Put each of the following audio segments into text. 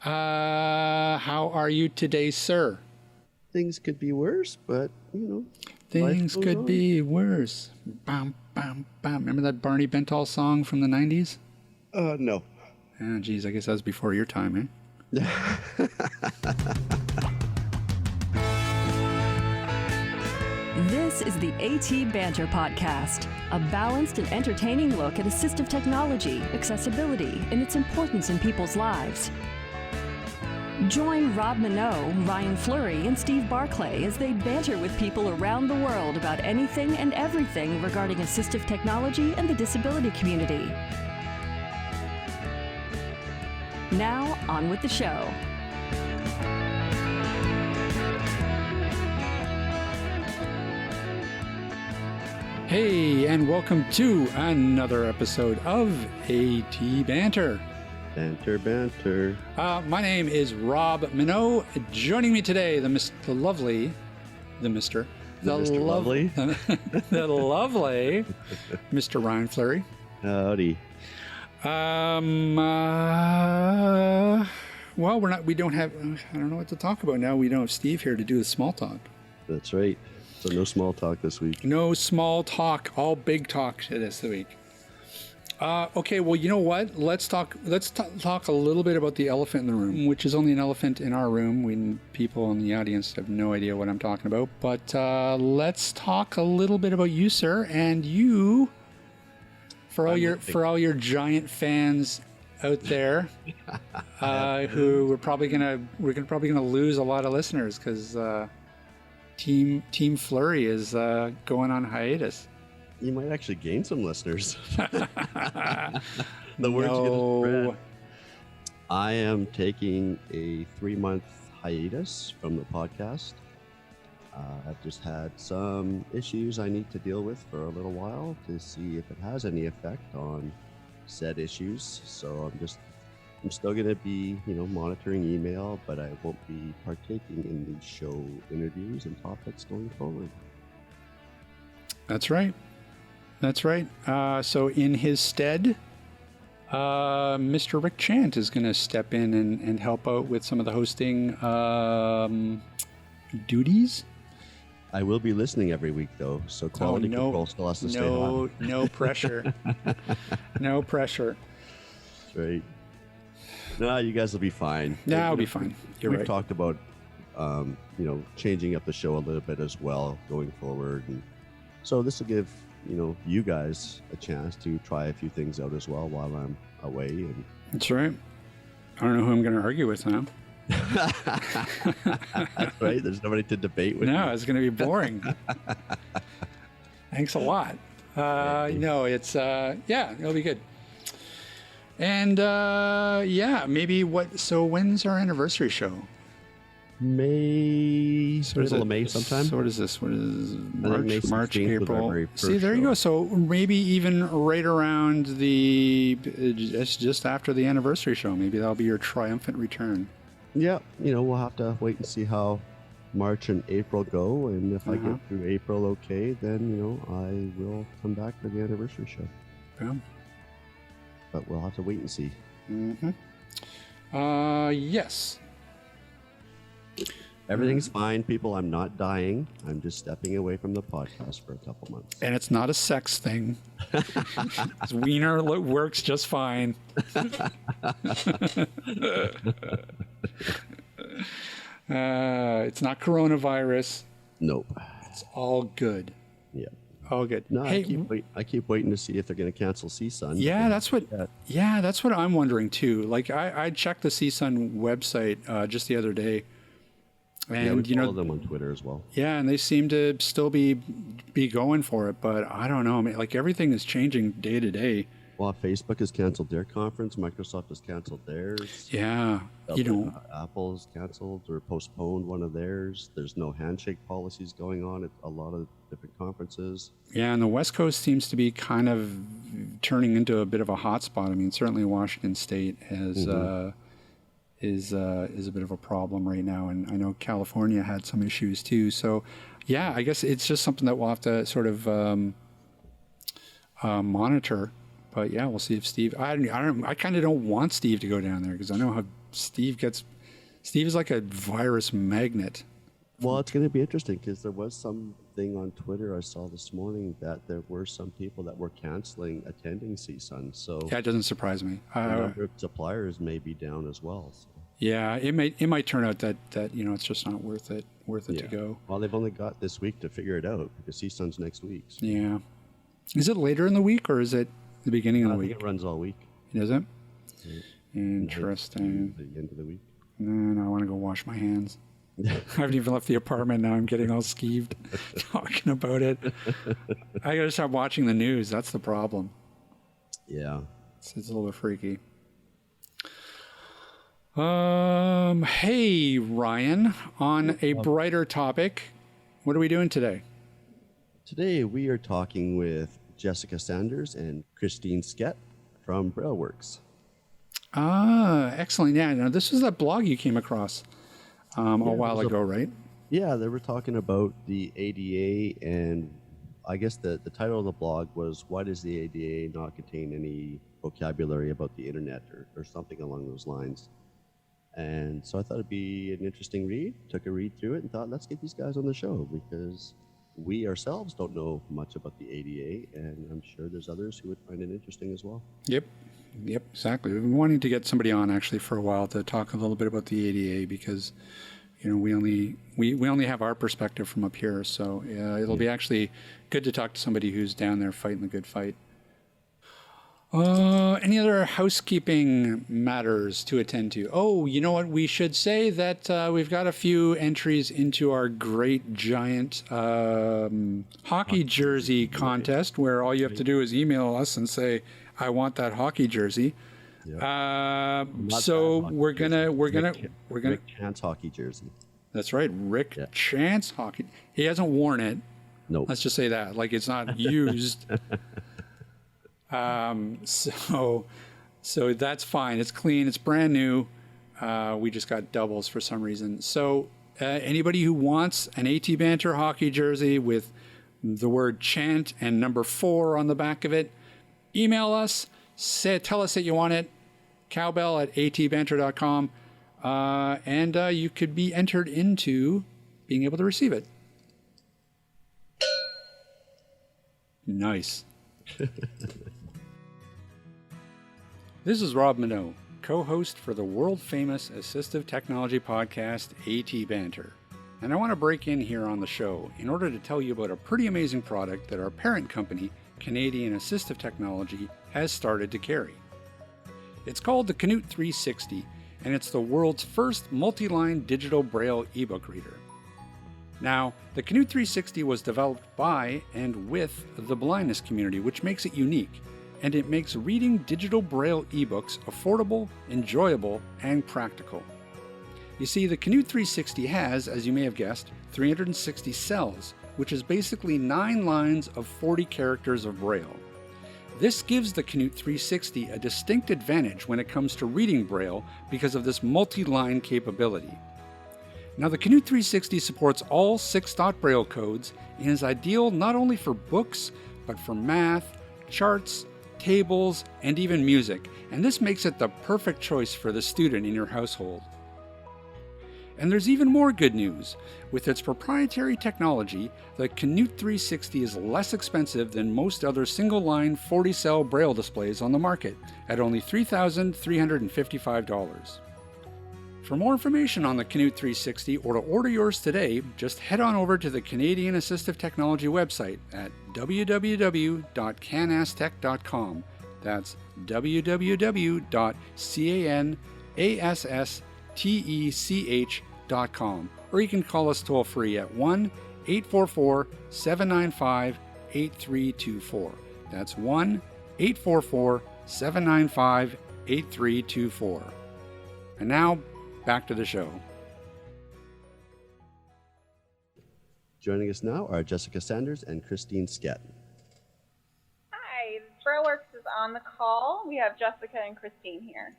How are you today, sir? Things could be worse, but, Things could be worse. Bam, bam, bam. Remember that Barney Bentall song from the 90s? No. Oh, geez, I guess that was before your time, eh? This is the AT Banter Podcast, a balanced and entertaining look at assistive technology, accessibility, and its importance in people's lives. Join Rob Minot, Ryan Fleury, and Steve Barclay as they banter with people around the world about anything and everything regarding assistive technology and the disability community. Now, on with the show. Hey, and welcome to another episode of AT Banter. Banter. My name is Rob Minot. Joining me today, the lovely Mr. Ryan Fleury. Howdy. Well, we don't have, I don't know what to talk about now. We don't have Steve here to do the small talk. That's right. So no small talk this week. No small talk, all big talk this week. Okay, well, you know what? Let's talk a little bit about the elephant in the room, which is only an elephant in our room. People in the audience have no idea what I'm talking about. But let's talk a little bit about you, sir, and you, for all your giant fans out there, who we're probably gonna lose a lot of listeners because Team Fleury is going on hiatus. You might actually gain some listeners. The word's going to spread. I am taking a 3-month hiatus from the podcast. I've just had some issues I need to deal with for a little while to see if it has any effect on said issues. So I'm still going to be, monitoring email, but I won't be partaking in the show interviews and topics going forward. That's right. So in his stead, Mr. Rick Chant is going to step in and help out with some of the hosting duties. I will be listening every week, though, so quality control still has to stay on. No pressure. No pressure. That's right. No, you guys will be fine. No, I'll be fine. We've talked about, changing up the show a little bit as well going forward. And so this will give, you guys a chance to try a few things out as well while I'm away. And that's right. I don't know who I'm going to argue with now. That's right. There's nobody to debate with. No, it's going to be boring. Thanks a lot. No, it's, it'll be good. And, maybe so when's our anniversary show? Middle of May sometime. So what is this? What is March, April? See, there you go. So maybe even right around just after the anniversary show. Maybe that'll be your triumphant return. Yeah, we'll have to wait and see how March and April go. And if I get through April okay, then, I will come back for the anniversary show. Yeah. But we'll have to wait and see. Yes. Everything's fine, people. I'm not dying. I'm just stepping away from the podcast for a couple months. And it's not a sex thing. Wiener works just fine. It's not coronavirus. Nope. It's all good. Yeah. All good. No, hey, I keep waiting to see if they're going to cancel CSUN. Yeah, that's what I'm wondering too. Like I checked the CSUN website just the other day. And we follow them on Twitter as well. Yeah, and they seem to still be going for it, but I don't know. I mean, like everything is changing day to day. Well, Facebook has canceled their conference. Microsoft has canceled theirs. Yeah, Apple's canceled or postponed one of theirs. There's no handshake policies going on at a lot of different conferences. Yeah, and the West Coast seems to be kind of turning into a bit of a hotspot. I mean, certainly Washington State has. Is a bit of a problem right now, and I know California had some issues too. So, yeah, I guess it's just something that we'll have to sort of monitor. But yeah, we'll see if Steve. I kind of don't want Steve to go down there because I know how Steve is like a virus magnet. Well, it's going to be interesting because there was something on Twitter I saw this morning that there were some people that were canceling attending CSUN. So yeah, it doesn't surprise me. A number of suppliers may be down as well. So. Yeah, it might turn out that it's just not worth it to go. Well, they've only got this week to figure it out because CSUN's next week. So. Yeah. Is it later in the week or is it the beginning of the week? I think it runs all week. Is it? Yeah. Interesting. The end of the week. No, I want to go wash my hands. I haven't even left the apartment. Now I'm getting all skeeved talking about it. I got to stop watching the news. That's the problem. Yeah. It's a little bit freaky. Hey, Ryan, on a brighter topic, what are we doing today? Today we are talking with Jessica Sanders and Christine Sket from Braille Works. Ah, excellent. Yeah, now this was that blog you came across a while ago, right? Yeah, they were talking about the ADA, and I guess the title of the blog was, why does the ADA not contain any vocabulary about the internet or something along those lines? And so I thought it'd be an interesting read, took a read through it and thought, let's get these guys on the show because we ourselves don't know much about the ADA, and I'm sure there's others who would find it interesting as well. Yep, exactly. We've been wanting to get somebody on actually for a while to talk a little bit about the ADA because, we only have our perspective from up here. So it'll be actually good to talk to somebody who's down there fighting the good fight. Any other housekeeping matters to attend to? Oh, you know what? We should say that we've got a few entries into our great giant hockey jersey contest, where all you have to do is email us and say, "I want that hockey jersey." Yeah. So we're gonna Rick Chance hockey jersey. That's right, Rick Chance hockey. He hasn't worn it. No. Let's just say that, like it's not used. So that's fine. It's clean. It's brand new. We just got doubles for some reason. So anybody who wants an AT Banter hockey jersey with the word chant and number 4 on the back of it, email us. Tell us that you want it. cowbell@atbanter.com. And you could be entered into being able to receive it. Nice. This is Rob Minot, co-host for the world-famous assistive technology podcast, AT Banter. And I want to break in here on the show in order to tell you about a pretty amazing product that our parent company, Canadian Assistive Technology, has started to carry. It's called the Canute 360, and it's the world's first multi-line digital Braille ebook reader. Now, the Canute 360 was developed by and with the blindness community, which makes it unique, and it makes reading digital Braille ebooks affordable, enjoyable, and practical. You see, the Canute 360 has, as you may have guessed, 360 cells, which is basically 9 lines of 40 characters of Braille. This gives the Canute 360 a distinct advantage when it comes to reading Braille because of this multi-line capability. Now, the Canute 360 supports all 6-dot Braille codes and is ideal not only for books, but for math, charts, tables, and even music, and this makes it the perfect choice for the student in your household. And there's even more good news. With its proprietary technology, the Canute 360 is less expensive than most other single-line 40-cell Braille displays on the market, at only $3,355. For more information on the Canute 360 or to order yours today, just head on over to the Canadian Assistive Technology website at www.canastech.com. That's www.canastech.com. Or you can call us toll free at 1-844-795-8324. That's 1-844-795-8324. And now, back to the show. Joining us now are Jessica Sanders and Christine Sket. Hi, BrailleWorks is on the call. We have Jessica and Christine here.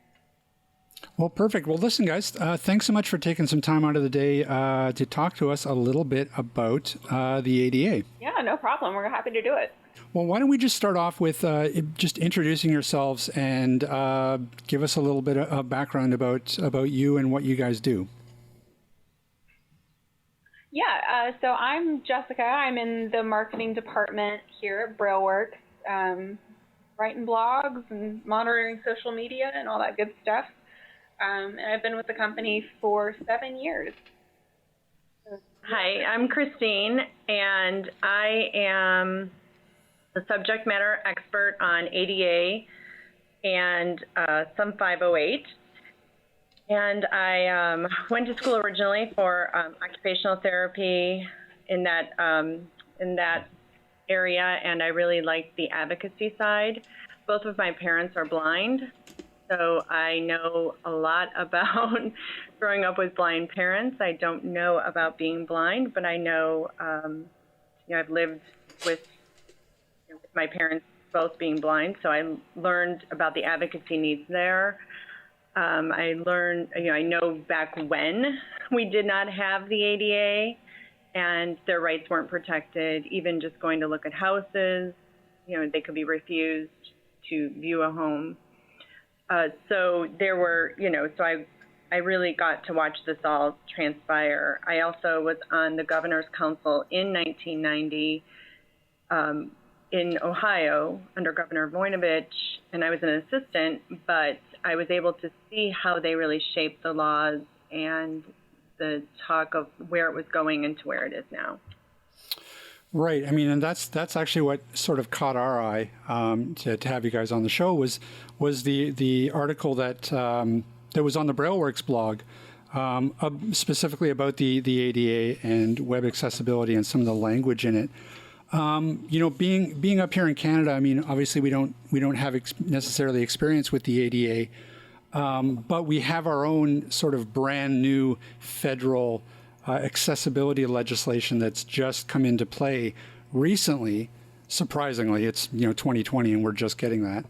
Well, perfect. Well, listen, guys, thanks so much for taking some time out of the day to talk to us a little bit about the ADA. Yeah, no problem. We're happy to do it. Well, why don't we just start off with just introducing yourselves and give us a little bit of background about you and what you guys do. Yeah, so I'm Jessica. I'm in the marketing department here at BrailleWorks, writing blogs and monitoring social media and all that good stuff. And I've been with the company for 7 years. Hi, I'm Christine, and I am the subject matter expert on ADA and some 508. And I went to school originally for occupational therapy in that area, and I really liked the advocacy side. Both of my parents are blind, so I know a lot about growing up with blind parents. I don't know about being blind, but I know, I've lived with my parents both being blind, so I learned about the advocacy needs there. I learned, I know back when we did not have the ADA and their rights weren't protected, even just going to look at houses, they could be refused to view a home. So there were, so I really got to watch this all transpire. I also was on the Governor's Council in 1990 in Ohio under Governor Voinovich, and I was an assistant, but I was able to see how they really shaped the laws and the talk of where it was going and to where it is now. Right. I mean, and that's actually what sort of caught our eye to have you guys on the show was the article that that was on the BrailleWorks blog, specifically about the ADA and web accessibility and some of the language in it. Being up here in Canada, I mean, obviously we don't have necessarily experience with the ADA, but we have our own sort of brand new federal accessibility legislation that's just come into play recently. Surprisingly, it's 2020 and we're just getting that.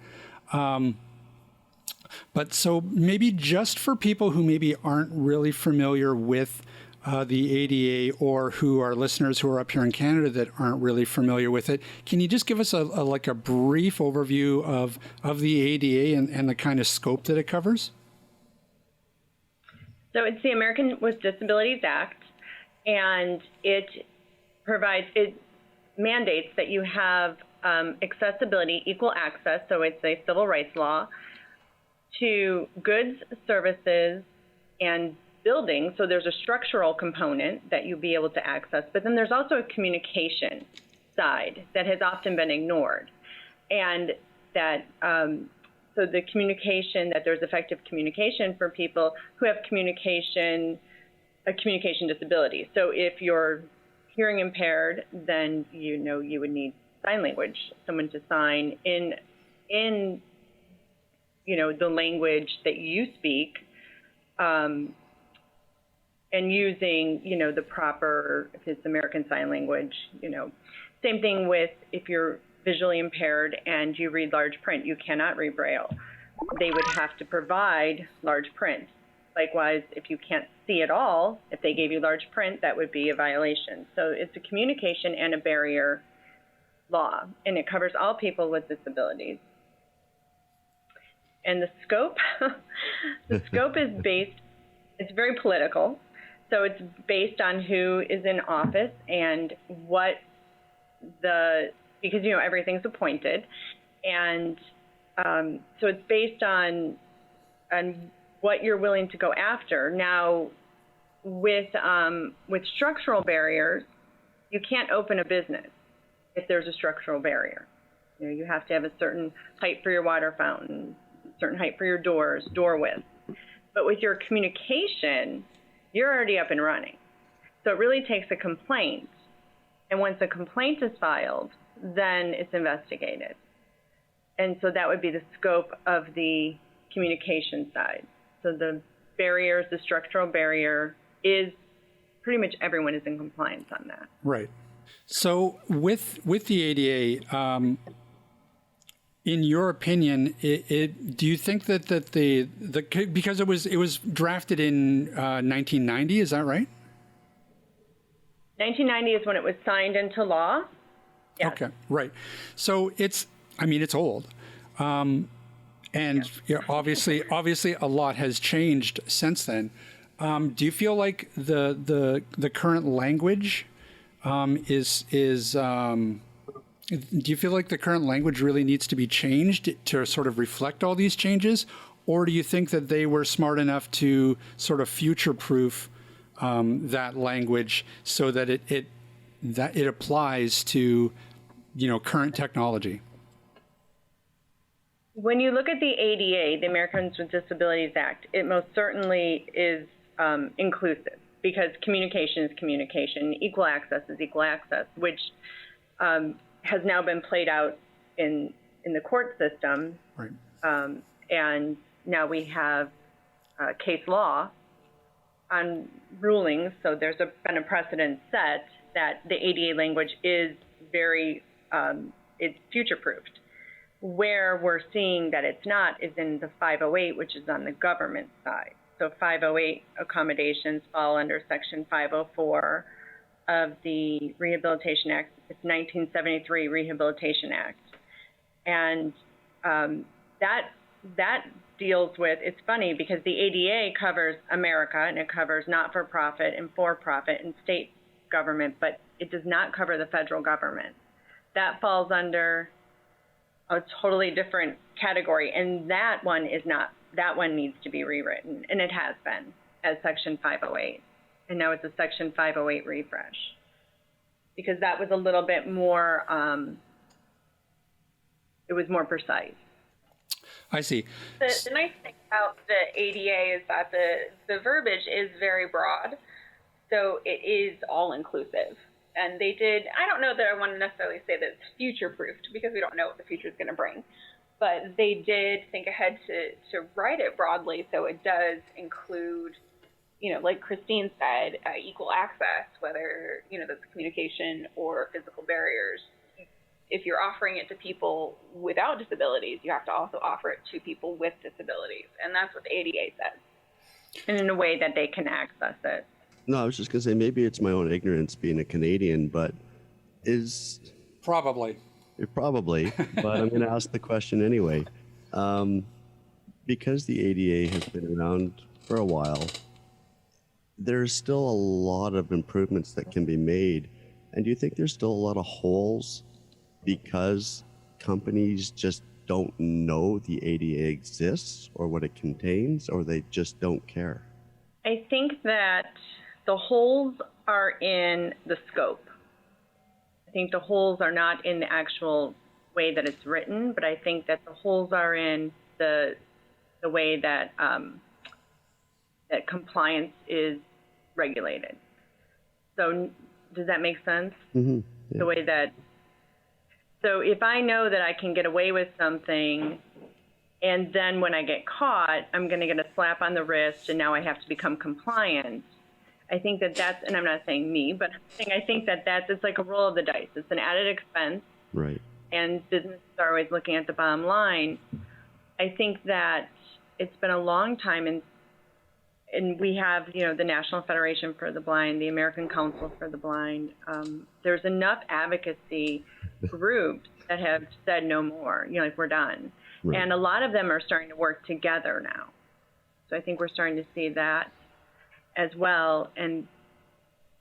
But so maybe just for people who maybe aren't really familiar with the ADA, or who are listeners who are up here in Canada that aren't really familiar with it, can you just give us a brief overview of the ADA and the kind of scope that it covers? So it's the American with Disabilities Act, and it mandates that you have accessibility, equal access, so it's a civil rights law, to goods, services, and buildings. So there's a structural component that you'll be able to access, but then there's also a communication side that has often been ignored. And that, so the communication, that there's effective communication for people who have a communication disability. So if you're hearing impaired, then you would need sign language, someone to sign in the language that you speak, and using, the proper, if it's American Sign Language, Same thing with if you're visually impaired and you read large print, you cannot read Braille. They would have to provide large print. Likewise, if you can't see at all, if they gave you large print, that would be a violation. So it's a communication and a barrier law, and it covers all people with disabilities. And the scope, is based, it's very political. So it's based on who is in office and because everything's appointed. And so it's based on what you're willing to go after. Now, with structural barriers, you can't open a business if there's a structural barrier. You have to have a certain height for your water fountain, certain height for your doors, door width. But with your communication, you're already up and running. So it really takes a complaint. And once a complaint is filed, then it's investigated. And so that would be the scope of the communication side. So the barriers, the structural barrier is pretty much everyone is in compliance on that. Right. So with the ADA, in your opinion, do you think that the because it was drafted in 1990, is that right? 1990 is when it was signed into law, Yes. Okay, right. So it's old. And obviously a lot has changed since then. Do you feel like the current language do you feel like the current language really needs to be changed to sort of reflect all these changes? Or do you think that they were smart enough to sort of future-proof that language so that it applies to, current technology? When you look at the ADA, the Americans with Disabilities Act, it most certainly is inclusive, because communication is communication, equal access is equal access, which has now been played out in the court system. Right. And now we have case law on rulings, so there's been a precedent set that the ADA language is it's future-proofed. Where we're seeing that it's not is in the 508, which is on the government side. So 508 accommodations fall under Section 504 of the Rehabilitation Act. It's 1973 Rehabilitation Act. And that deals with, it's funny because the ADA covers America, and it covers not-for-profit and for-profit and state government, but it does not cover the federal government. That falls under a totally different category, and that one needs to be rewritten, and it has been as Section 508, and now it's a Section 508 refresh, because that was a little bit more, it was more precise. I see. The nice thing about the ADA is that the verbiage is very broad, so it is all-inclusive. And they did, I don't know that I want to necessarily say that it's future-proofed, because we don't know what the future is going to bring. But they did think ahead to write it broadly, so it does include, like Christine said, equal access, whether, that's communication or physical barriers. If you're offering it to people without disabilities, you have to also offer it to people with disabilities. And that's what the ADA says. And in a way that they can access it. No, I was just going to say, maybe it's my own ignorance being a Canadian, but Probably, but I'm going to ask the question anyway. Because the ADA has been around for a while, there's still a lot of improvements that can be made. And do you think there's still a lot of holes because companies just don't know the ADA exists or what it contains, or they just don't care? I think that the holes are in the scope. I think the holes are not in the actual way that it's written, but I think that the holes are in the way that that compliance is regulated. So does that make sense? Mm-hmm. Yeah. The way that, so if I know that I can get away with something, and then when I get caught, I'm going to get a slap on the wrist, and now I have to become compliant. I think that's, and I'm not saying me, but I think it's like a roll of the dice. It's an added expense. Right. And businesses are always looking at the bottom line. I think that it's been a long time, and we have, the National Federation for the Blind, the American Council for the Blind. There's enough advocacy groups that have said no more, like we're done. Right. And a lot of them are starting to work together now. So I think we're starting to see that as well. And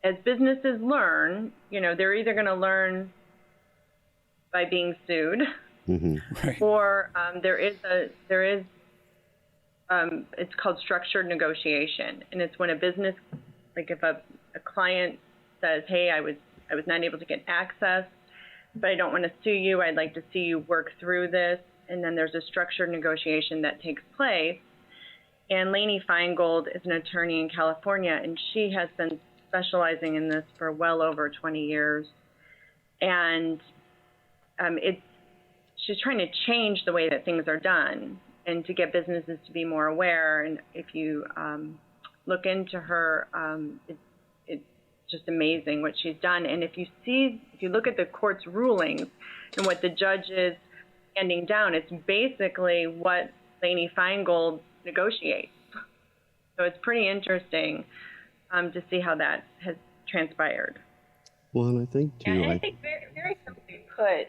as businesses learn, they're either going to learn by being sued, mm-hmm. Right. or there is it's called structured negotiation. And it's when a business, like if a client says, hey, I was not able to get access, but I don't want to sue you. I'd like to see you work through this. And then there's a structured negotiation that takes place. And Lainey Feingold is an attorney in California, and she has been specializing in this for well over 20 years. And she's trying to change the way that things are done and to get businesses to be more aware. And if you look into her, it's just amazing what she's done. And if you look at the court's rulings and what the judge is handing down, it's basically what Lainey Feingold negotiates. So it's pretty interesting to see how that has transpired. Well, and I think too. Yeah, and I think very, very simply put.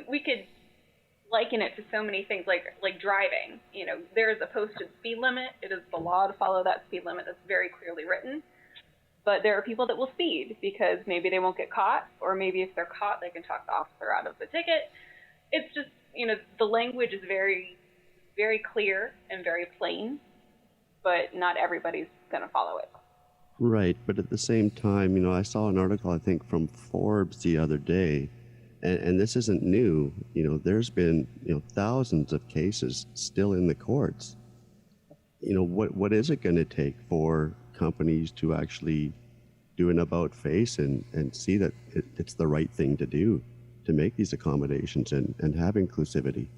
We could liken it to so many things, like driving. You know, there is a posted speed limit. It is the law to follow that speed limit. That's very clearly written. But there are people that will speed because maybe they won't get caught, or maybe if they're caught, they can talk the officer out of the ticket. It's just, you know, the language is very, very clear and very plain, but not everybody's going to follow it. Right, but at the same time, you know, I saw an article, I think, from Forbes the other day, and this isn't new. You know, there's been, you know, thousands of cases still in the courts. You know, what is it going to take for companies to actually do an about face and see that it's the right thing to do to make these accommodations and have inclusivity?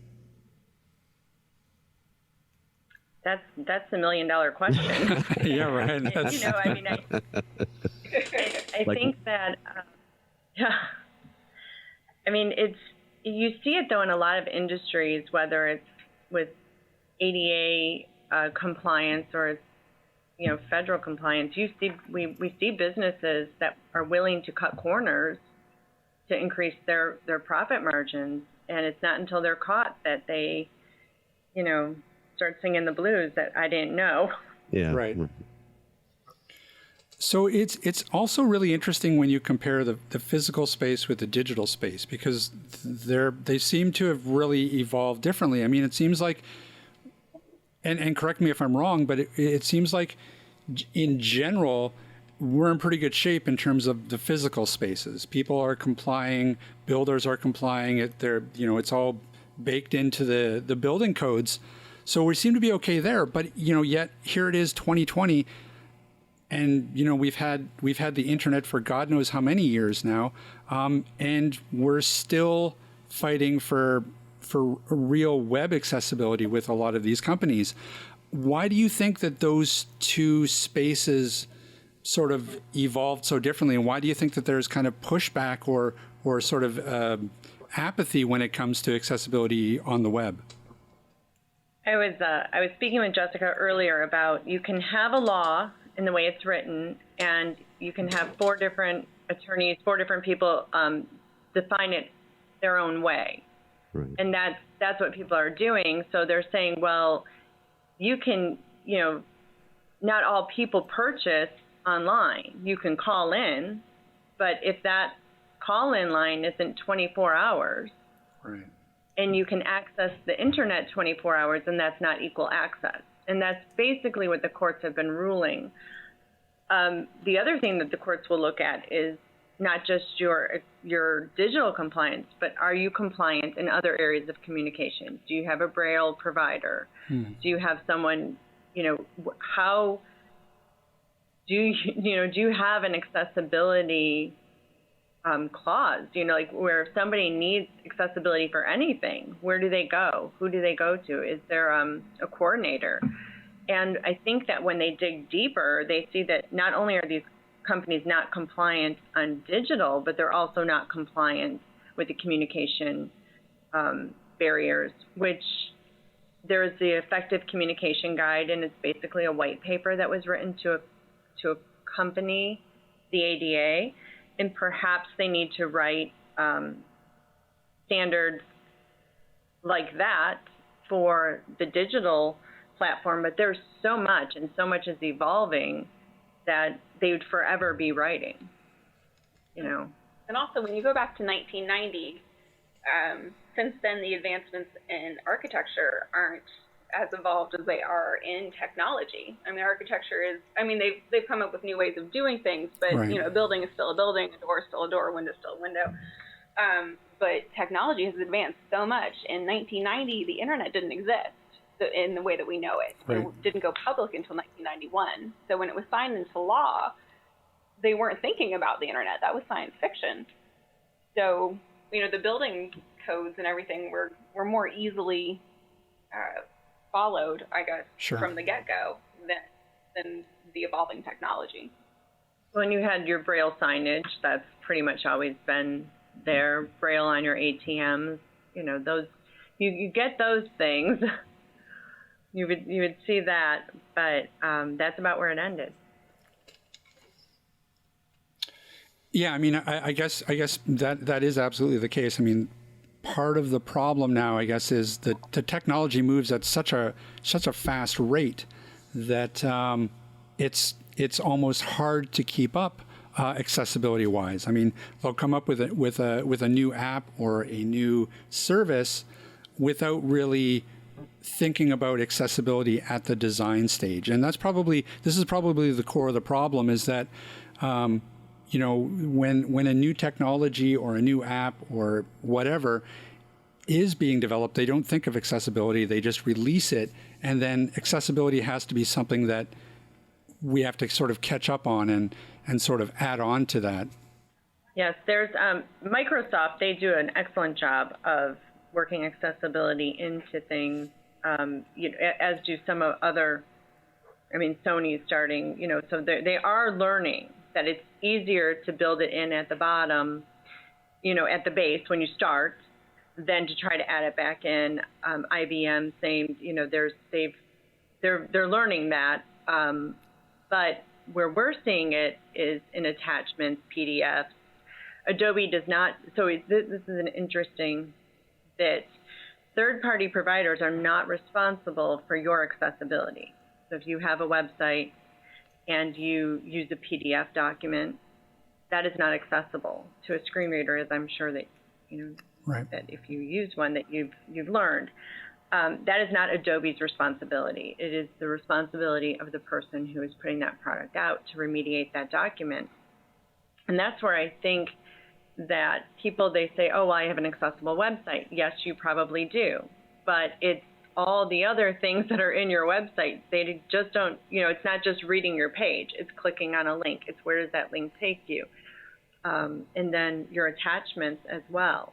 That's $1 million question. Yeah, right. You know, I mean, I think that, yeah. I mean, you see it though in a lot of industries, whether it's with ADA compliance or it's, you know, federal compliance. We see businesses that are willing to cut corners to increase their profit margins, and it's not until they're caught that they, you know, start singing the blues that I didn't know. Yeah. Right. So it's also really interesting when you compare the physical space with the digital space, because they seem to have really evolved differently. I mean, it seems like, and correct me if I'm wrong, but it seems like in general, we're in pretty good shape in terms of the physical spaces. People are complying, builders are complying. They're, you know, it's all baked into the building codes. So we seem to be okay there. But, you know, yet here it is 2020. And, you know, we've had the internet for God knows how many years now. And we're still fighting for real web accessibility with a lot of these companies. Why do you think that those two spaces sort of evolved so differently? And why do you think that there's kind of pushback or sort of apathy when it comes to accessibility on the web? I was speaking with Jessica earlier about, you can have a law in the way it's written, and you can have 4 different attorneys, 4 different people define it their own way. Right. And that's what people are doing. So they're saying, well, you can, you know, not all people purchase online. You can call in, but if that call-in line isn't 24 hours, right, and you can access the internet 24 hours, and that's not equal access. And that's basically what the courts have been ruling. The other thing that the courts will look at is not just your digital compliance, but are you compliant in other areas of communication? Do you have a Braille provider? Do you have someone, you know, how do you have an accessibility clause? You know, like where if somebody needs accessibility for anything, where do they go? Who do they go to? Is there a coordinator? And I think that when they dig deeper, they see that not only are these companies not compliant on digital, but they're also not compliant with the communication barriers, which there's the Effective Communication Guide, and it's basically a white paper that was written to accompany the ADA, and perhaps they need to write standards like that for the digital platform, but there's so much, and so much is evolving that they would forever be writing, you know. And also, when you go back to 1990, since then the advancements in architecture aren't as evolved as they are in technology. I mean, architecture is, I mean, they've come up with new ways of doing things, but, right, you know, a building is still a building, a door is still a door, a window is still a window. But technology has advanced so much. In 1990, the internet didn't exist in the way that we know it. Right. It didn't go public until 1991. So when it was signed into law, they weren't thinking about the internet. That was science fiction. So, you know, the building codes and everything were more easily followed, I guess, sure, from the get-go than the evolving technology. When you had your Braille signage, that's pretty much always been there. Braille on your ATMs, you know, those, you get those things. You would see that, but that's about where it ended. Yeah, I mean, I guess that is absolutely the case. I mean, part of the problem now, I guess, is that the technology moves at such a fast rate that it's almost hard to keep up accessibility wise. I mean, they'll come up with a new app or a new service without really thinking about accessibility at the design stage, and this is probably the core of the problem, is that when a new technology or a new app or whatever is being developed, they don't think of accessibility. They just release it, and then accessibility has to be something that we have to sort of catch up on and sort of add on to that. Yes, there's Microsoft. They do an excellent job of working accessibility into things, as do some of other. I mean, Sony's starting, so they are learning that it's easier to build it in at the bottom, at the base when you start, than to try to add it back in. IBM, same, they're learning that, but where we're seeing it is in attachments, PDFs. Adobe does not. So this is an interesting bit. Third-party providers are not responsible for your accessibility. So if you have a website and you use a PDF document, that is not accessible to a screen reader, as I'm sure that right. that if you use one that you've learned. That is not Adobe's responsibility. It is the responsibility of the person who is putting that product out to remediate that document. And that's where I think that people, they say, oh, well, I have an accessible website. Yes, you probably do. But it's all the other things that are in your website. They just don't, it's not just reading your page. It's clicking on a link. It's where does that link take you? And then your attachments as well.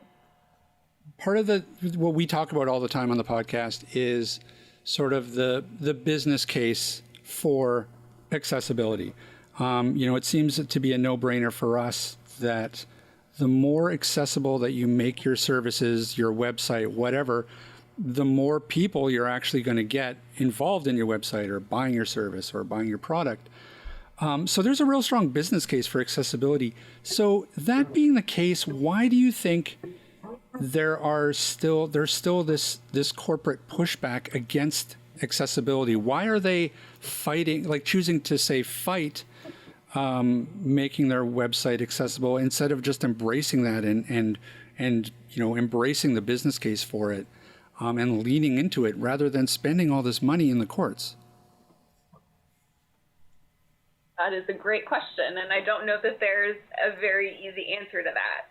Part of what we talk about all the time on the podcast is sort of the business case for accessibility. It seems to be a no-brainer for us that the more accessible that you make your services, your website, whatever, the more people you're actually going to get involved in your website or buying your service or buying your product. So there's a real strong business case for accessibility. So that being the case, why do you think there's still this corporate pushback against accessibility? Why are they fighting, choosing to say fight, making their website accessible instead of just embracing that and embracing the business case for it, and leaning into it rather than spending all this money in the courts? That is a great question, and I don't know that there's a very easy answer to that.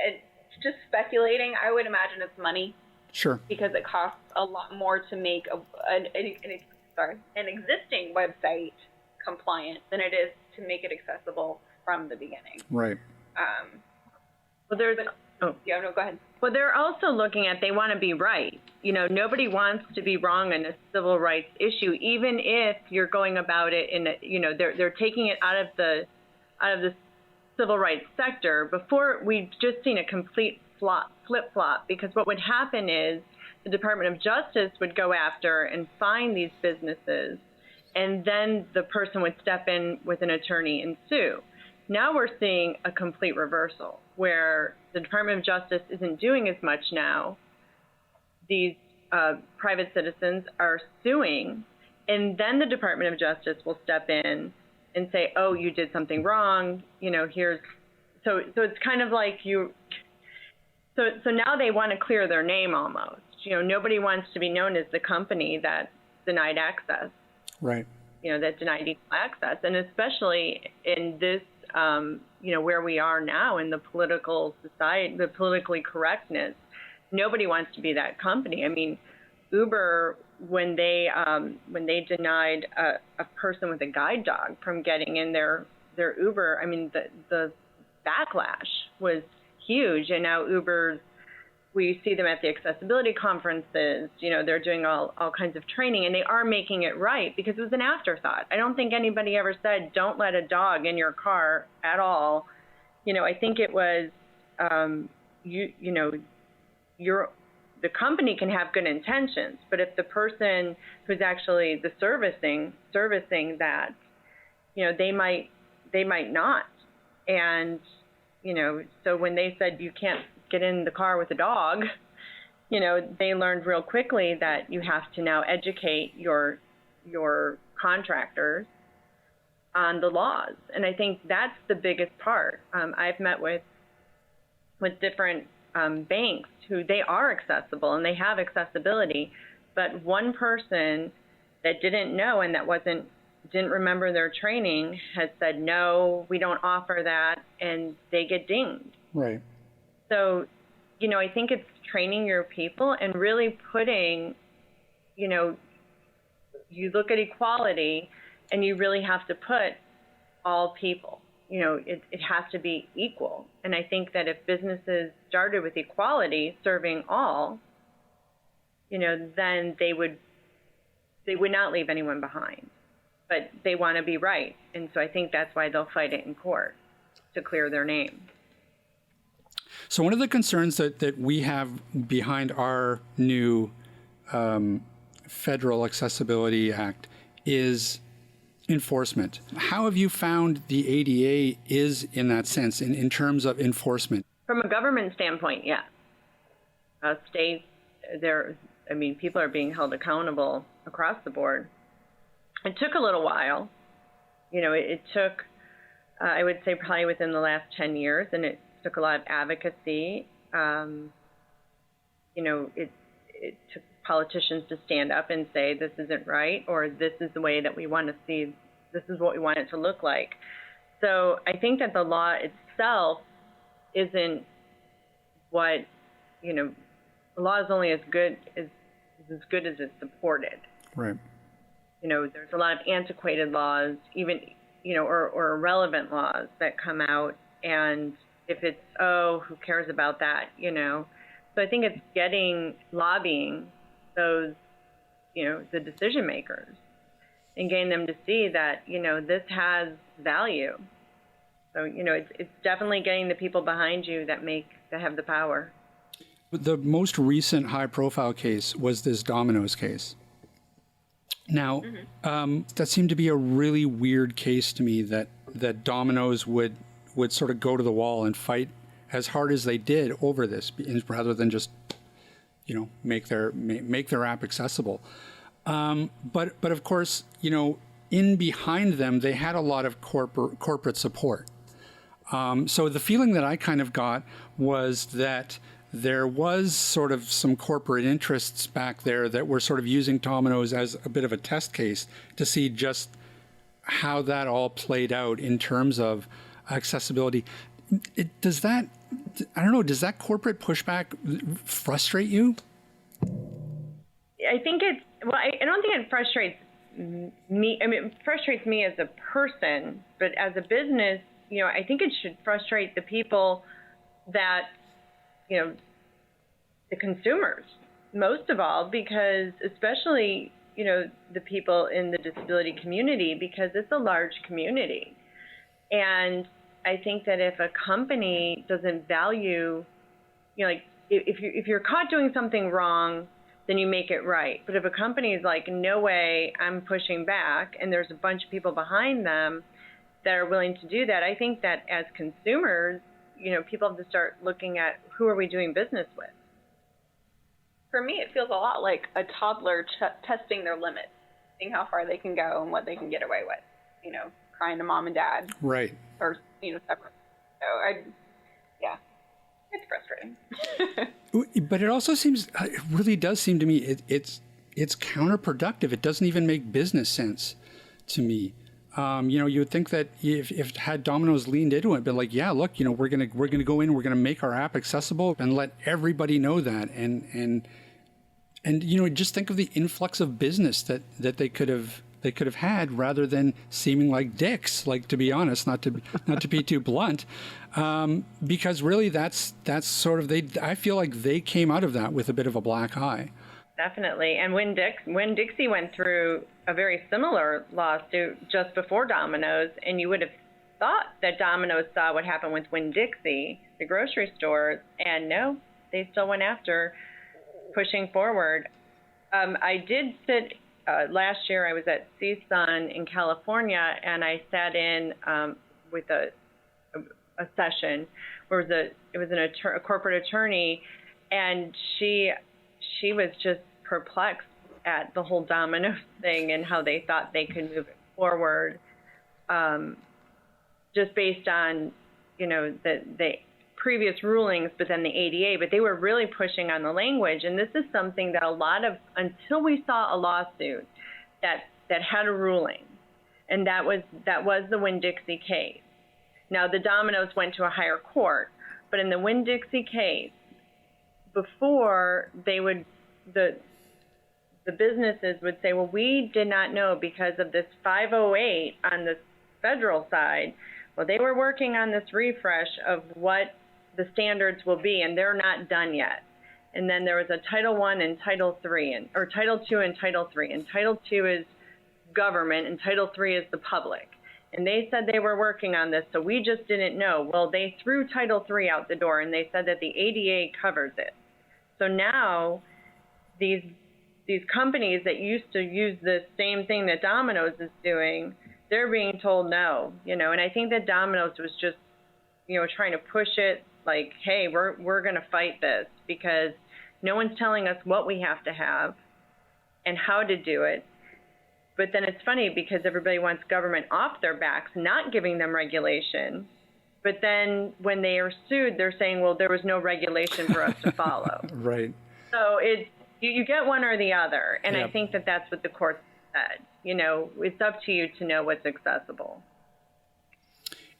It's just speculating. I would imagine it's money. Sure. Because it costs a lot more to make an existing website compliant than it is to make it accessible from the beginning. Right. Go ahead. Well, they're also looking at, they want to be right. Nobody wants to be wrong in a civil rights issue, even if you're going about it in they're taking it out of the civil rights sector. Before, we've just seen a complete flip-flop, because what would happen is the Department of Justice would go after and fine these businesses, and then the person would step in with an attorney and sue. Now we're seeing a complete reversal, where the Department of Justice isn't doing as much now. These private citizens are suing, and then the Department of Justice will step in and say, oh, you did something wrong, so it's kind of like so now they want to clear their name almost. Nobody wants to be known as the company that denied access. Right. That denied equal access. And especially in this, where we are now in the political society, the politically correctness, nobody wants to be that company. I mean, Uber, when they denied a person with a guide dog from getting in their Uber, I mean, the backlash was huge. And now Uber's, we see them at the accessibility conferences, they're doing all kinds of training, and they are making it right, because it was an afterthought. I don't think anybody ever said, don't let a dog in your car at all. I think it was, the company can have good intentions, but if the person who's actually the servicing that, they might they might not. And, so when they said you can't get in the car with a dog, they learned real quickly that you have to now educate your contractors on the laws. And I think that's the biggest part. I've met with different banks who they are accessible and they have accessibility, but one person that didn't know and that didn't remember their training has said, no, we don't offer that, and they get dinged. Right. So, I think it's training your people and really putting, you look at equality and you really have to put all people. It has to be equal. And I think that if businesses started with equality, serving all, then they would not leave anyone behind. But they want to be right. And so I think that's why they'll fight it in court, to clear their name. So one of the concerns that we have behind our new Federal Accessibility Act is enforcement. How have you found the ADA is in that sense, in terms of enforcement? From a government standpoint, yeah. States, people are being held accountable across the board. It took a little while. It took, I would say, probably within the last 10 years, and it took a lot of advocacy. It took politicians to stand up and say, this isn't right, or this is the way that we want to see, this is what we want it to look like. So I think that the law itself isn't what, the law is only as good as it's supported. Right. There's a lot of antiquated laws, even, or irrelevant laws that come out. And if it's, who cares about that, So I think it's lobbying those, the decision makers and getting them to see that, this has value. So, it's definitely getting the people behind you that have the power. The most recent high-profile case was this Domino's case. Now, that seemed to be a really weird case to me, that Domino's would sort of go to the wall and fight as hard as they did over this, rather than just, make their app accessible. But of course, in behind them, they had a lot of corporate support. So the feeling that I kind of got was that there was sort of some corporate interests back there that were sort of using Domino's as a bit of a test case to see just how that all played out in terms of accessibility. Does that corporate pushback frustrate you? I think I don't think it frustrates me. I mean, it frustrates me as a person, but as a business, I think it should frustrate the people that, the consumers, most of all, because especially, the people in the disability community, because it's a large community. And I think that if a company doesn't value, if you're caught doing something wrong, then you make it right. But if a company is like, no way, I'm pushing back, and there's a bunch of people behind them that are willing to do that, I think that as consumers, people have to start looking at who are we doing business with. For me, it feels a lot like a toddler testing their limits, seeing how far they can go and what they can get away with, crying to mom and dad. Right. Or, separate. So, it's frustrating. But it also seems, it really does seem to me, it's counterproductive. It doesn't even make business sense to me. You would think that if had Domino's leaned into it, but like, yeah, look, we're gonna go in, we're gonna make our app accessible and let everybody know that, and just think of the influx of business that they could have had, rather than seeming like dicks. Like, to be honest, not to be too blunt, because really that's sort of I feel like they came out of that with a bit of a black eye. Definitely. And when Dixie went through a very similar lawsuit just before Domino's, and you would have thought that Domino's saw what happened with Winn-Dixie, the grocery stores, and no, they still went after pushing forward. I did sit, last year I was at CSUN in California, and I sat in with a session where it was a corporate attorney, and she was just perplexed at the whole Domino thing and how they thought they could move it forward, just based on, the previous rulings, but then the ADA, but they were really pushing on the language. And this is something that until we saw a lawsuit that had a ruling, and that was the Winn-Dixie case. Now, the Dominoes went to a higher court, but in the Winn-Dixie case, before the businesses would say, well, we did not know because of this 508 on the federal side. Well, they were working on this refresh of what the standards will be, and they're not done yet. And then there was a Title I and Title III, or Title II and Title III. And Title II is government, and Title III is the public. And they said they were working on this, so we just didn't know. Well, they threw Title III out the door, and they said that the ADA covers it. So now these companies that used to use the same thing that Domino's is doing, they're being told no, and I think that Domino's was just, trying to push it like, hey, we're going to fight this because no one's telling us what we have to have and how to do it. But then it's funny because everybody wants government off their backs, not giving them regulation. But then when they are sued, they're saying, well, there was no regulation for us to follow. Right. So you get one or the other. And Yep. I think that that's what the court said. It's up to you to know what's accessible.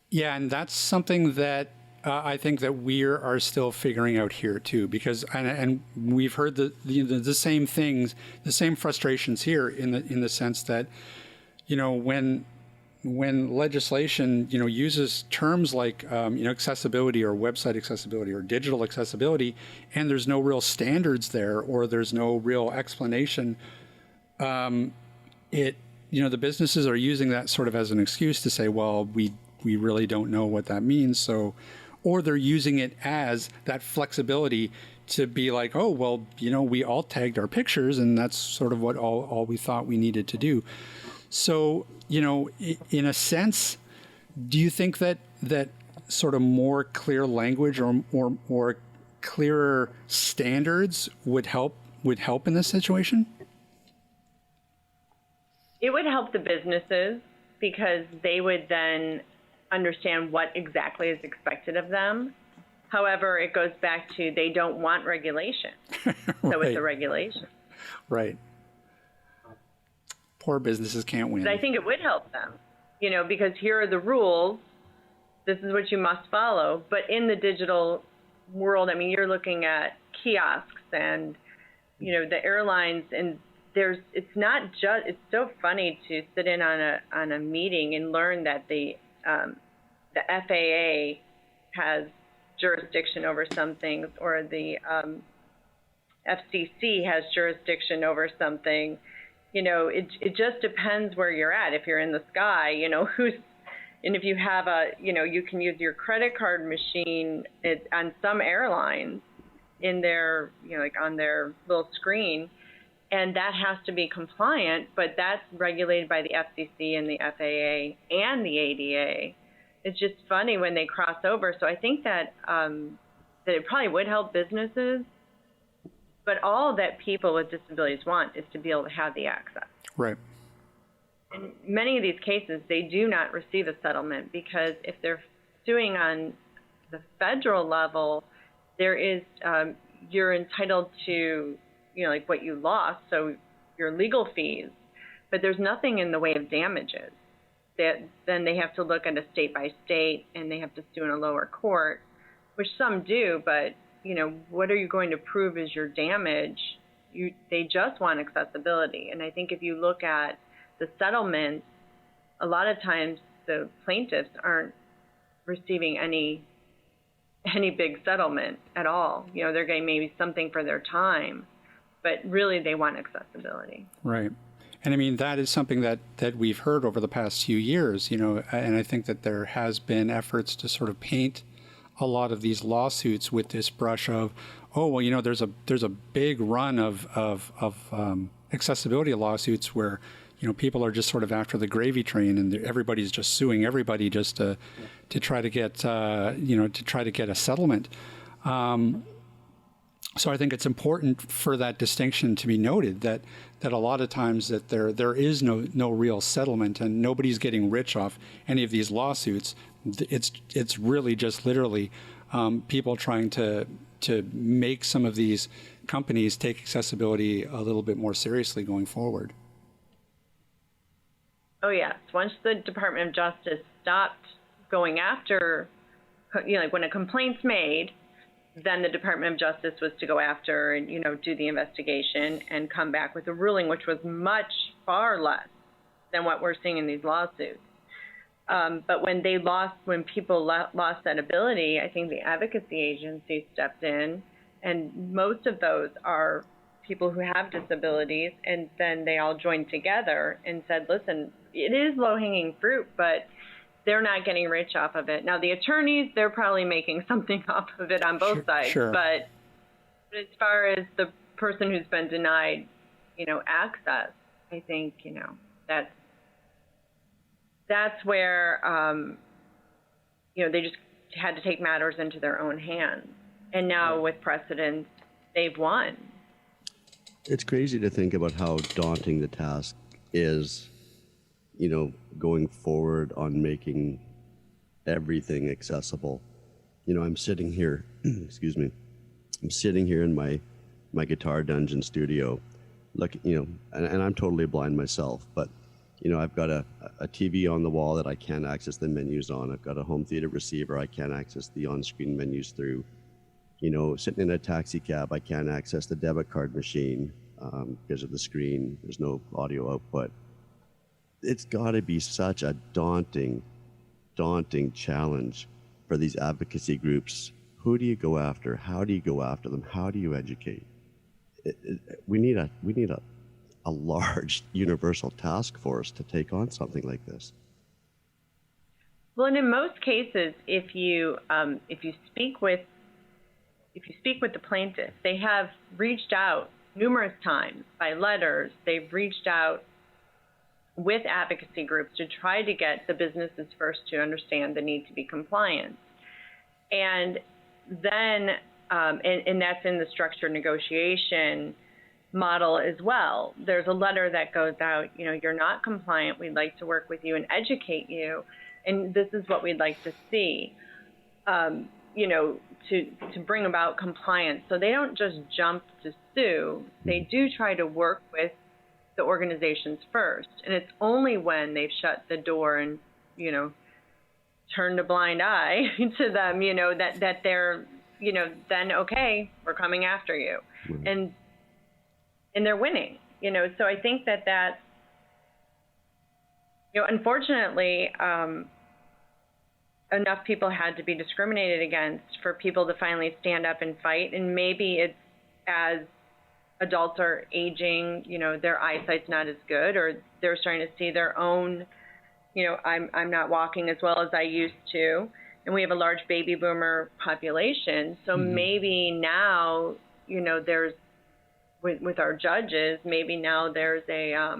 Yeah, and that's something that I think that we are still figuring out here too, because and we've heard the same things, the same frustrations here in the sense that, when legislation uses terms like accessibility or website accessibility or digital accessibility, and there's no real standards there or there's no real explanation, the businesses are using that sort of as an excuse to say, well, we really don't know what that means. So, or they're using it as that flexibility to be like, oh, well, we all tagged our pictures and that's sort of what all we thought we needed to do. So, in a sense, do you think that sort of more clear language or clearer standards would help in this situation? It would help the businesses because they would then understand what exactly is expected of them. However, it goes back to they don't want regulation. Right. So it's a regulation. Right. Poor businesses can't win. But I think it would help them, because here are the rules. This is what you must follow. But in the digital world, you're looking at kiosks and, the airlines, and it's not just, it's so funny to sit in on a meeting and learn that the FAA has jurisdiction over some things, or the FCC has jurisdiction over something. It just depends where you're at. If you're in the sky, and if you have you can use your credit card machine on some airlines in their, like on their little screen, and that has to be compliant, but that's regulated by the FCC and the FAA and the ADA. It's just funny when they cross over. So I think that it probably would help businesses, but all that people with disabilities want is to be able to have the access. Right. In many of these cases, they do not receive a settlement because if they're suing on the federal level, there is you're entitled to like what you lost, so your legal fees, but there's nothing in the way of damages. Then they have to look at a state by state, and they have to sue in a lower court, which some do, but what are you going to prove is your damage? They just want accessibility. And I think if you look at the settlements, a lot of times the plaintiffs aren't receiving any big settlement at all. They're getting maybe something for their time, but really they want accessibility. Right. And that is something that we've heard over the past few years, and I think that there has been efforts to sort of paint a lot of these lawsuits with this brush of, oh, well, there's a big run of accessibility lawsuits where, people are just sort of after the gravy train, and everybody's just suing everybody just to try to get a settlement. So I think it's important for that distinction to be noted that a lot of times that there is no real settlement, and nobody's getting rich off any of these lawsuits. It's really just literally people trying to make some of these companies take accessibility a little bit more seriously going forward. Oh yes, once the Department of Justice stopped going after, like when a complaint's made, then the Department of Justice was to go after and, do the investigation and come back with a ruling, which was far less than what we're seeing in these lawsuits. But when people lost that ability, I think the advocacy agency stepped in, and most of those are people who have disabilities, and then they all joined together and said, listen, it is low-hanging fruit, but they're not getting rich off of it. Now, the attorneys, they're probably making something off of it on both sides. Sure. But as far as the person who's been denied, access, I think, that's where, they just had to take matters into their own hands. And now with precedent, they've won. It's crazy to think about how daunting the task is, going forward on making everything accessible. I'm sitting here, excuse me, I'm sitting here in my Guitar Dungeon studio, and I'm totally blind myself, but, I've got a TV on the wall that I can't access the menus on. I've got a home theater receiver I can't access the on-screen menus through. Sitting in a taxi cab, I can't access the debit card machine because of the screen. There's no audio output. It's got to be such a daunting challenge for these advocacy groups. Who do you go after? How do you go after them? How do you educate? We need a large universal task force to take on something like this. Well, and in most cases, if you speak with the plaintiff, they have reached out numerous times by letters. They've reached out with advocacy groups to try to get the businesses first to understand the need to be compliant. And then, and that's in the structured negotiation model as well. There's a letter that goes out, you're not compliant, we'd like to work with you and educate you, and this is what we'd like to see, to bring about compliance. So they don't just jump to sue, they do try to work with the organizations first. And it's only when they've shut the door and, turned a blind eye to them, that they're, then, okay, we're coming after you. And they're winning, So I think that, unfortunately, enough people had to be discriminated against for people to finally stand up and fight. And maybe it's as adults are aging, their eyesight's not as good, or they're starting to see their own, I'm not walking as well as I used to. And we have a large baby boomer population. So maybe now, there's, with our judges, maybe now there's a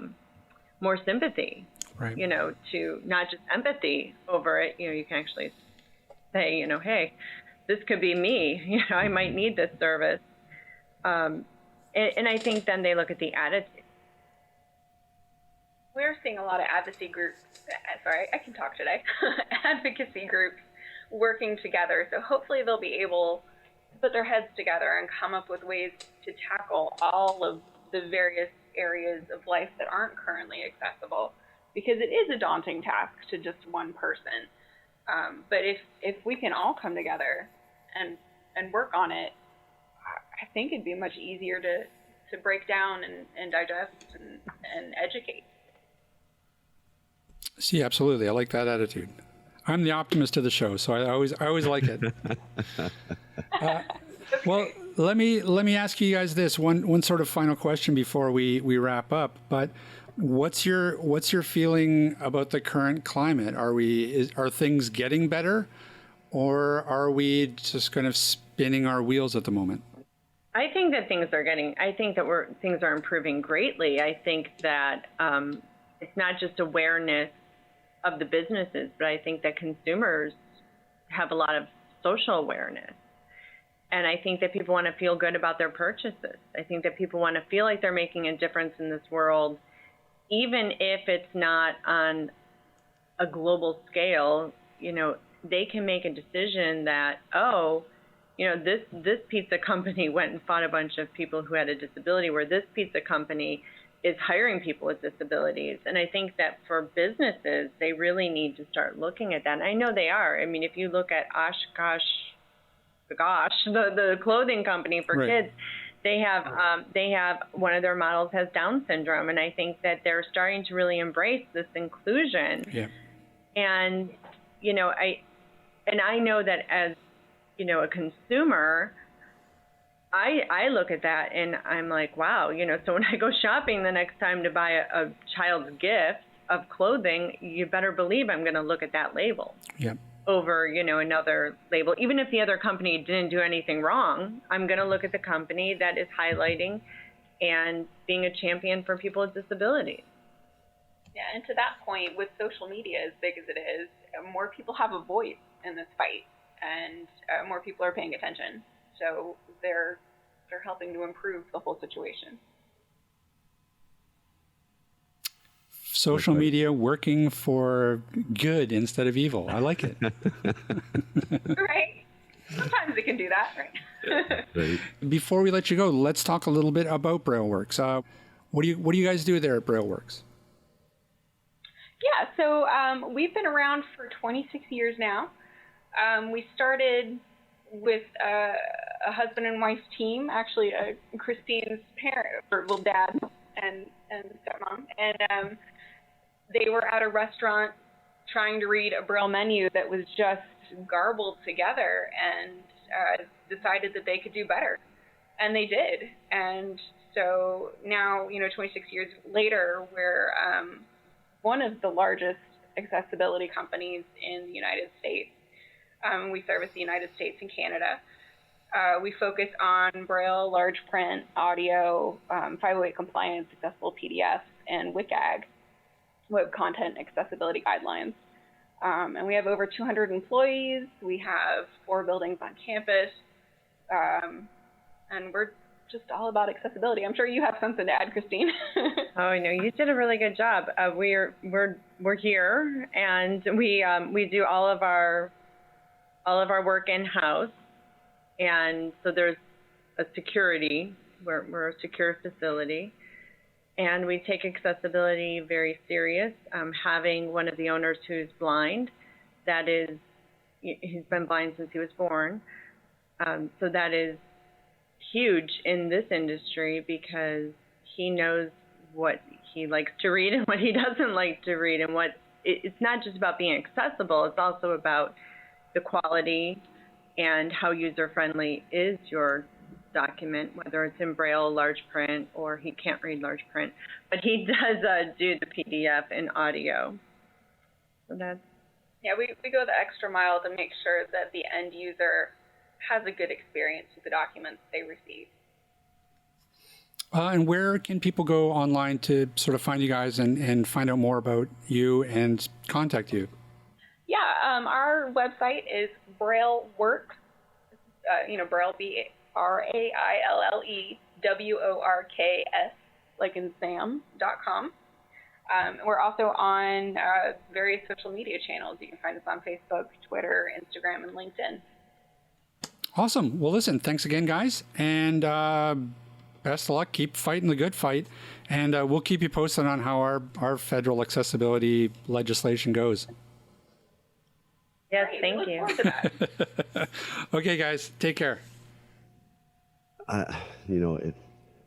more sympathy, right. To not just empathy over it. You can actually say, hey, this could be me. I might need this service. And I think then they look at the attitude. We're seeing a lot of advocacy groups, sorry, I can talk today, advocacy groups working together. So hopefully they'll be able to put their heads together and come up with ways to tackle all of the various areas of life that aren't currently accessible, because it is a daunting task to just one person. But if we can all come together and work on it, I think it'd be much easier to break down and digest and educate. See, absolutely. I like that attitude. I'm the optimist of the show, so I always like it. Well, let me ask you guys this one sort of final question before we wrap up. But what's your feeling about the current climate? Are things getting better, or are we just kind of spinning our wheels at the moment? I think that things are improving greatly. I think that, it's not just awareness of the businesses, but I think that consumers have a lot of social awareness. And I think that people want to feel good about their purchases. I think that people want to feel like they're making a difference in this world, even if it's not on a global scale. You know, they can make a decision that, oh, you know, this pizza company went and fought a bunch of people who had a disability, where this pizza company is hiring people with disabilities. And I think that for businesses, they really need to start looking at that. And I know they are. I mean, if you look at the clothing company for kids, they have one of their models has Down syndrome, and I think that they're starting to really embrace this inclusion. Yeah. And you know, I know that as, you know, a consumer, I look at that and I'm like, wow, you know, so when I go shopping the next time to buy a child's gift of clothing, you better believe I'm going to look at that label. Yeah. Over, you know, another label. Even if the other company didn't do anything wrong, I'm going to look at the company that is highlighting and being a champion for people with disabilities. Yeah, and to that point, with social media as big as it is, more people have a voice in this fight, and more people are paying attention. So they're helping to improve the whole situation. Social media working for good instead of evil. I like it. Right. Sometimes it can do that, right? Right. Before we let you go, let's talk a little bit about BrailleWorks. What do you guys do there at BrailleWorks? Yeah, so we've been around for 26 years now. We started with a husband and wife team, actually Christine's parent, or well, dad and stepmom, and they were at a restaurant trying to read a Braille menu that was just garbled together, and decided that they could do better, and they did. And so now, you know, 26 years later, we're one of the largest accessibility companies in the United States. We service the United States and Canada. We focus on Braille, large print, audio, 508 compliance, accessible PDFs, and WCAG, web content accessibility guidelines. And we have over 200 employees. We have 4 buildings on campus. And we're just all about accessibility. I'm sure you have something to add, Christine. Oh, no, you did a really good job. We're here, and we do all of our work in-house, and so there's a security. We're a secure facility, and we take accessibility very serious. Having one of the owners who's blind, he's been blind since he was born, so that is huge in this industry, because he knows what he likes to read and what he doesn't like to read, and it's not just about being accessible, it's also about the quality and how user-friendly is your document, whether it's in Braille, large print, or he can't read large print. But he does do the PDF and audio. So yeah, we go the extra mile to make sure that the end user has a good experience with the documents they receive. And where can people go online to sort of find you guys and find out more about you and contact you? Yeah, our website is BrailleWorks, Braille, BrailleWorks, like in Sam.com. We're also on various social media channels. You can find us on Facebook, Twitter, Instagram, and LinkedIn. Awesome. Well, listen, thanks again, guys. And best of luck. Keep fighting the good fight. And we'll keep you posted on how our federal accessibility legislation goes. Yes, thank you. Okay, guys, take care.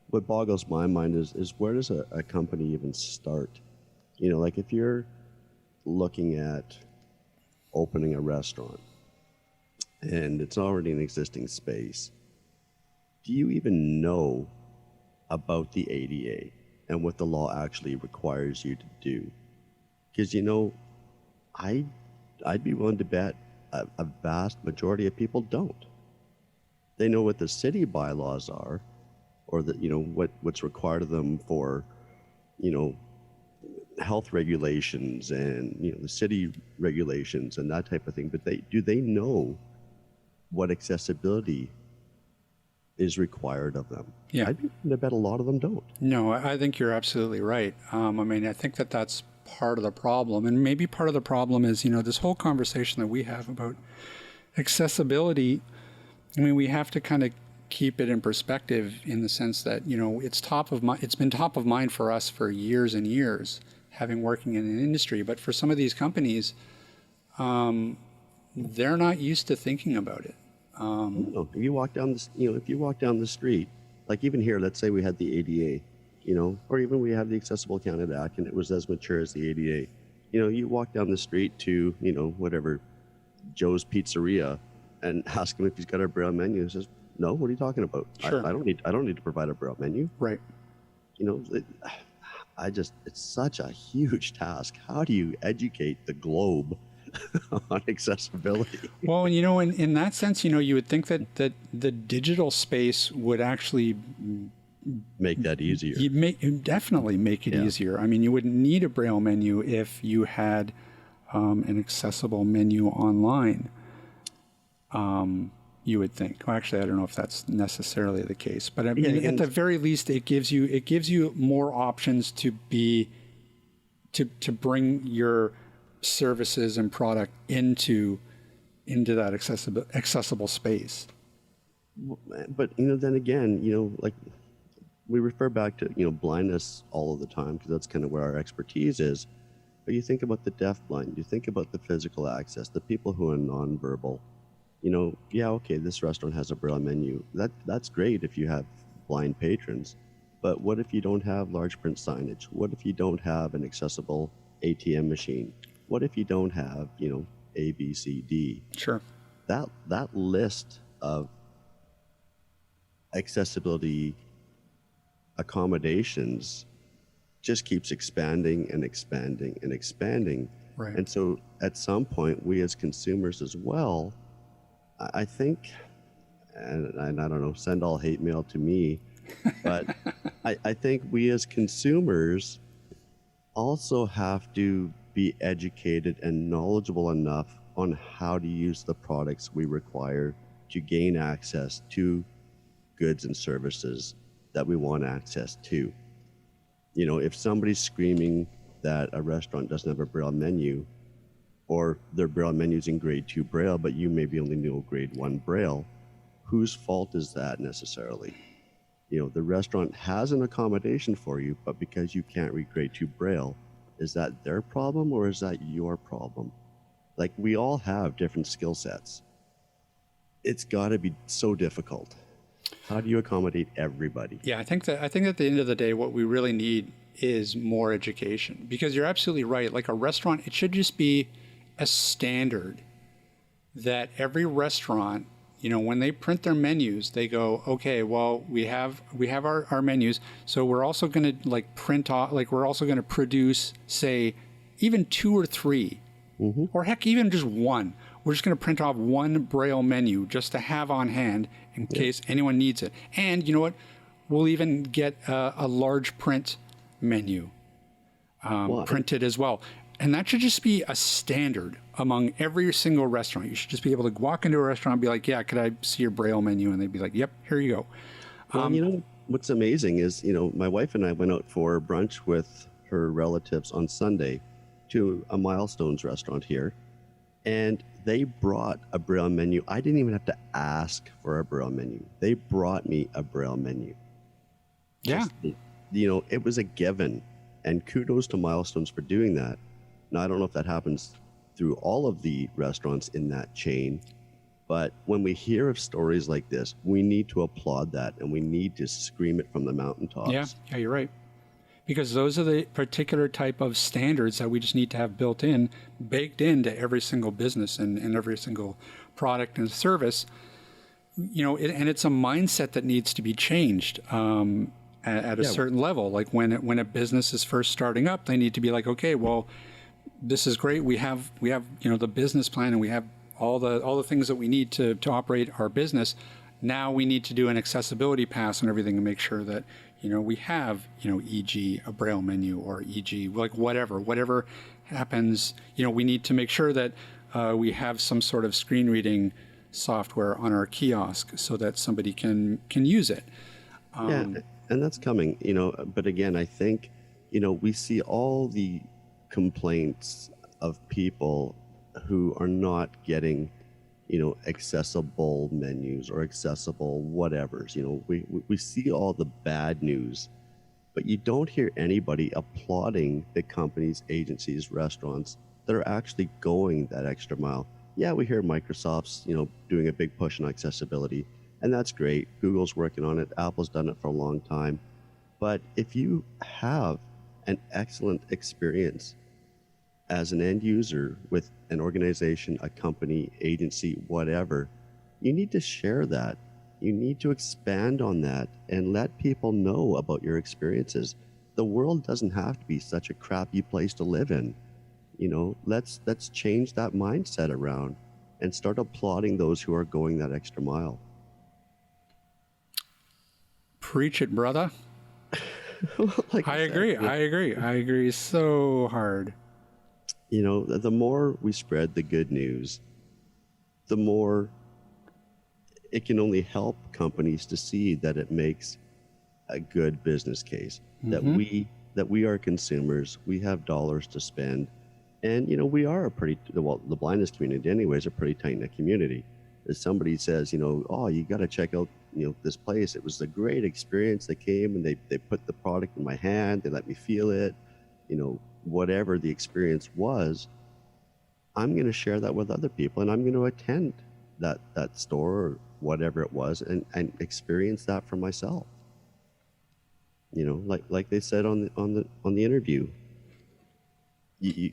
What boggles my mind is where does a company even start? Like if you're looking at opening a restaurant and it's already an existing space, do you even know about the ADA and what the law actually requires you to do? Because, I'd be willing to bet a vast majority of people don't. They know what the city bylaws are, or that what's required of them for health regulations and, the city regulations and that type of thing, but do they know what accessibility is required of them? Yeah. I bet a lot of them don't. No, I think you're absolutely right. I think that's part of the problem. And maybe part of the problem is, this whole conversation that we have about accessibility. We have to kind of keep it in perspective in the sense that, it's been top of mind for us for years and years, having working in an industry. But for some of these companies, they're not used to thinking about it. If you walk down the street, like even here, let's say we had the ADA, or even we have the Accessible Canada Act and it was as mature as the ADA. You walk down the street to, whatever, Joe's Pizzeria and ask him if he's got a Braille menu. He says, no, what are you talking about? Sure. I don't need to provide a Braille menu. Right. It's such a huge task. How do you educate the globe on accessibility? Well, in that sense, you would think that the digital space would actually make that easier. Definitely make it easier. You wouldn't need a Braille menu if you had an accessible menu online. You would think. Well, actually, I don't know if that's necessarily the case, but at the very least, it gives you more options to bring your services and product into that accessible space. But then again, like we refer back to blindness all of the time because that's kind of where our expertise is. But you think about the deafblind, you think about the physical access, the people who are nonverbal. This restaurant has a Braille menu. That's great if you have blind patrons. But what if you don't have large print signage? What if you don't have an accessible ATM machine? What if you don't have, A, B, C, D? Sure. That list of accessibility accommodations just keeps expanding and expanding and expanding. Right. And so at some point, we as consumers as well, I think, and I don't know, send all hate mail to me, but I think we as consumers also have to be educated and knowledgeable enough on how to use the products we require to gain access to goods and services that we want access to. If somebody's screaming that a restaurant doesn't have a Braille menu, or their Braille menu's in grade 2 Braille, but you maybe only know grade 1 Braille, whose fault is that necessarily? The restaurant has an accommodation for you, but because you can't read grade 2 Braille, is that their problem or is that your problem? Like, we all have different skill sets. It's got to be so difficult. How do you accommodate everybody? Yeah, I think at the end of the day, what we really need is more education, because you're absolutely right. Like a restaurant, it should just be a standard that every restaurant, when they print their menus, they go, okay, well, we have our menus, so we're also going to print off, we're also going to produce, say, even 2 or 3, or heck, even just 1. We're just going to print off 1 Braille menu just to have on hand in case anyone needs it. And you know what? We'll even get a large print menu printed as well. And that should just be a standard among every single restaurant. You should just be able to walk into a restaurant and be like, yeah, could I see your Braille menu? And they'd be like, yep, here you go. Well, what's amazing is, my wife and I went out for brunch with her relatives on Sunday to a Milestones restaurant here. And they brought a Braille menu. I didn't even have to ask for a Braille menu. They brought me a Braille menu. Yeah. It was a given. And kudos to Milestones for doing that. Now, I don't know if that happens through all of the restaurants in that chain, but when we hear of stories like this, we need to applaud that and we need to scream it from the mountaintops. Yeah, you're right. Because those are the particular type of standards that we just need to have baked into every single business and every single product and service. And it's a mindset that needs to be changed at a certain level. Like when a business is first starting up, they need to be like, okay, well, this is great. We have the business plan and we have all the things that we need to operate our business. Now we need to do an accessibility pass and everything and make sure that we have, e.g. a Braille menu, or e.g. like whatever happens, we need to make sure that we have some sort of screen reading software on our kiosk so that somebody can use it. And that's coming, but again, I think, we see all the complaints of people who are not getting, accessible menus or accessible whatevers. We see all the bad news, but you don't hear anybody applauding the companies, agencies, restaurants that are actually going that extra mile. Yeah, we hear Microsoft's, doing a big push on accessibility, and that's great. Google's working on it. Apple's done it for a long time. But if you have an excellent experience as an end user with an organization, a company, agency, whatever, you need to share that. You need to expand on that and let people know about your experiences. The world doesn't have to be such a crappy place to live in. Let's change that mindset around and start applauding those who are going that extra mile. Preach it, brother. Like I agree so hard. The more we spread the good news, the more it can only help companies to see that it makes a good business case, that we are consumers, we have dollars to spend, and we are the blindness community anyway is a pretty tight-knit community. If somebody says, oh, you got to check out this place, it was a great experience, they came and they put the product in my hand, they let me feel it, whatever the experience was, I'm going to share that with other people, and I'm going to attend that store or whatever it was and experience that for myself. Like they said on the interview, you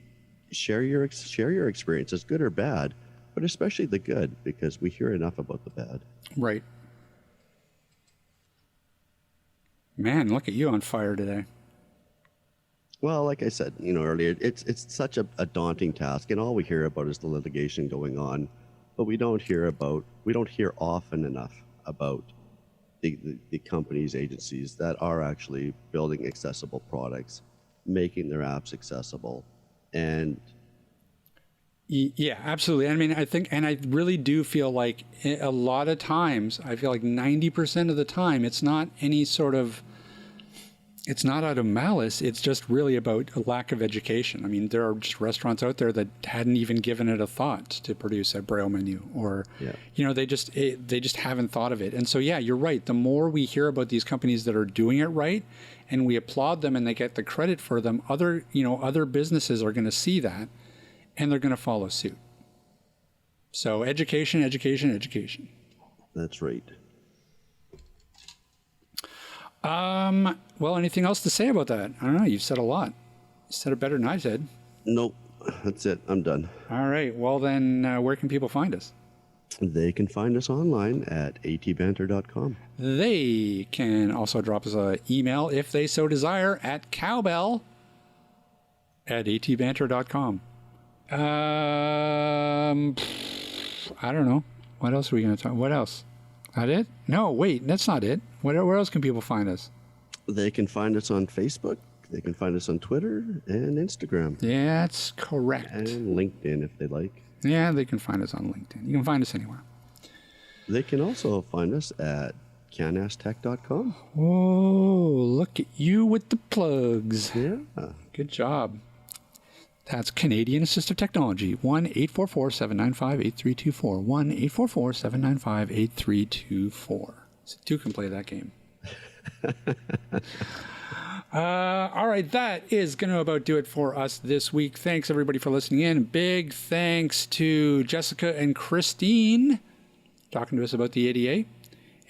share your experiences, good or bad, but especially the good, because we hear enough about the bad. Right. Man, look at you on fire today. Well, like I said, earlier, it's such a daunting task, and all we hear about is the litigation going on, but we don't hear often enough about the companies, agencies that are actually building accessible products, making their apps accessible, and yeah, absolutely. I mean, I think, and I really do feel like a lot of times, I feel like 90% of the time, it's not out of malice. It's just really about a lack of education. I mean, there are just restaurants out there that hadn't even given it a thought to produce a Braille menu, or, they just haven't thought of it. And so, yeah, you're right. The more we hear about these companies that are doing it right, and we applaud them and they get the credit for them, other businesses are going to see that, and they're going to follow suit. So education. That's right. Well, anything else to say about that? I don't know. You've said a lot. You said it better than I said. Nope. That's it. I'm done. All right. Well, then where can people find us? They can find us online at atbanter.com. They can also drop us an email if they so desire at cowbell@atbanter.com. I don't know. What else are we going to talk? What else? That it? No, wait, that's not it. Where else can people find us? They can find us on Facebook. They can find us on Twitter and Instagram. Yeah, that's correct. And LinkedIn if they like. Yeah, they can find us on LinkedIn. You can find us anywhere. They can also find us at canasktech.com. Oh, look at you with the plugs. Yeah. Good job. That's Canadian Assistive Technology, 1-844-795-8324, 1-844-795-8324. So two can play that game. All right, that is going to about do it for us this week. Thanks, everybody, for listening in. Big thanks to Jessica and Christine talking to us about the ADA.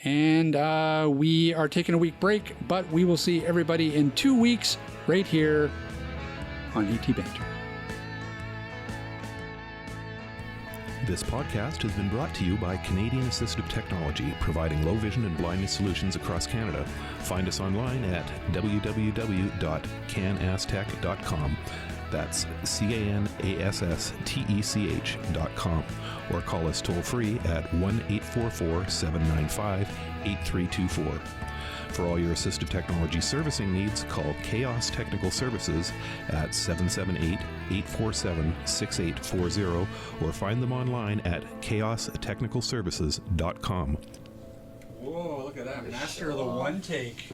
And we are taking a week break, but we will see everybody in 2 weeks right here on AT Banter. This podcast has been brought to you by Canadian Assistive Technology, providing low vision and blindness solutions across Canada. Find us online at www.canasstech.com. That's CANASSTECH.com. Or call us toll free at 1-844-795-8324. For all your assistive technology servicing needs, call Chaos Technical Services at 778-847-6840 or find them online at chaostechnicalservices.com. Whoa, look at that. Master of the one take.